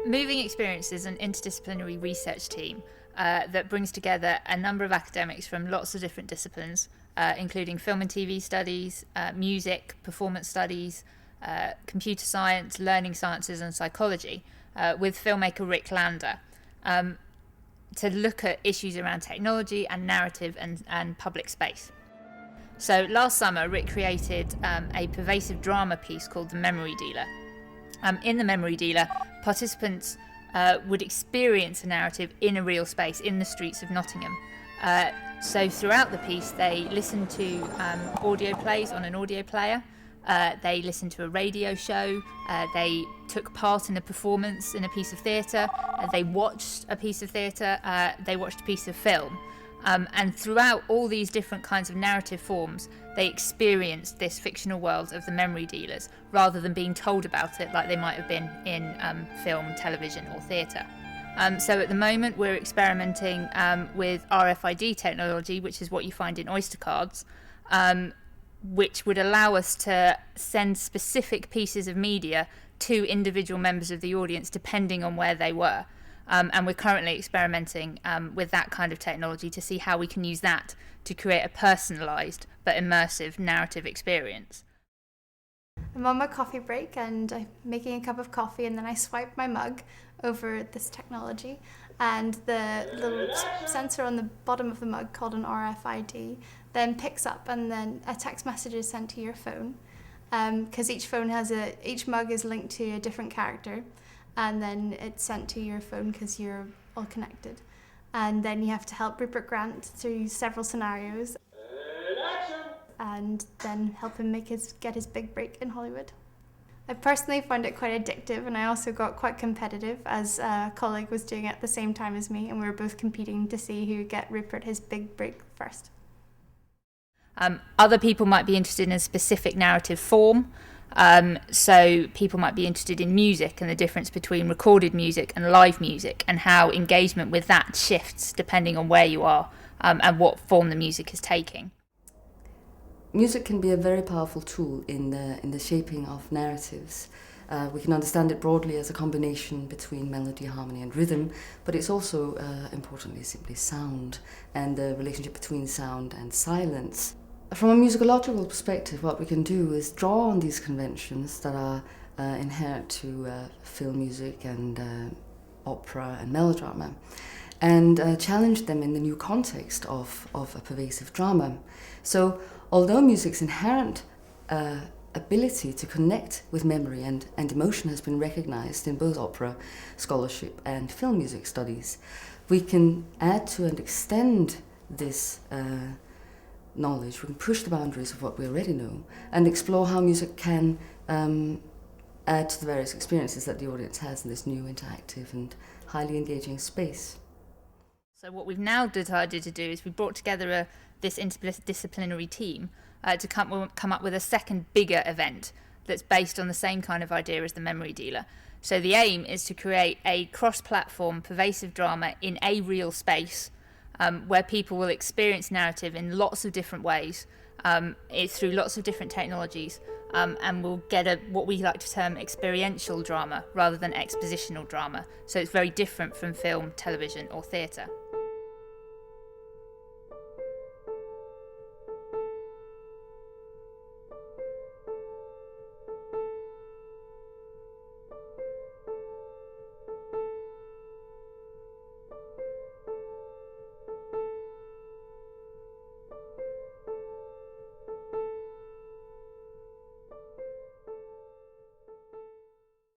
Moving Experience is an interdisciplinary research team that brings together a number of academics from lots of different disciplines, including film and TV studies, music, performance studies, computer science, learning sciences and psychology, with filmmaker Rick Lander, to look at issues around technology and narrative and public space. So last summer, Rick created a pervasive drama piece called The Memory Dealer. In The Memory Dealer, participants would experience a narrative in a real space, in the streets of Nottingham. So throughout the piece, they listened to audio plays on an audio player. They listened to a radio show. They took part in a performance in a piece of theatre. They watched a piece of theatre. They watched a piece of film. And throughout all these different kinds of narrative forms, they experienced this fictional world of the memory dealers, rather than being told about it like they might have been in film, television or theatre. So at the moment we're experimenting with RFID technology, which is what you find in Oyster cards, which would allow us to send specific pieces of media to individual members of the audience depending on where they were. And we're currently experimenting with that kind of technology to see how we can use that to create a personalised but immersive narrative experience. I'm on my coffee break and I'm making a cup of coffee, and then I swipe my mug over this technology, and the little sensor on the bottom of the mug, called an RFID, then picks up, and then a text message is sent to your phone, because each mug is linked to a different character, and then it's sent to your phone because you're all connected. And then you have to help Rupert Grant through several scenarios and then help him get his big break in Hollywood. I personally found it quite addictive, and I also got quite competitive, as a colleague was doing it at the same time as me, and we were both competing to see who would get Rupert his big break first. Other people might be interested in a specific narrative form. So people might be interested in music and the difference between recorded music and live music, and how engagement with that shifts depending on where you are and what form the music is taking. Music can be a very powerful tool in the shaping of narratives. We can understand it broadly as a combination between melody, harmony and rhythm, but it's also, importantly, simply sound and the relationship between sound and silence. From a musicological perspective, what we can do is draw on these conventions that are inherent to film music and opera and melodrama, and challenge them in the new context of a pervasive drama. So, although music's inherent ability to connect with memory and emotion has been recognized in both opera scholarship and film music studies, we can add to and extend this knowledge. We can push the boundaries of what we already know and explore how music can add to the various experiences that the audience has in this new interactive and highly engaging space. So what we've now decided to do is we brought together this interdisciplinary team to come up with a second bigger event that's based on the same kind of idea as the Memory Dealer. So the aim is to create a cross-platform pervasive drama in a real space, where people will experience narrative in lots of different ways, through lots of different technologies, and we'll get what we like to term experiential drama rather than expositional drama. So it's very different from film, television or theatre.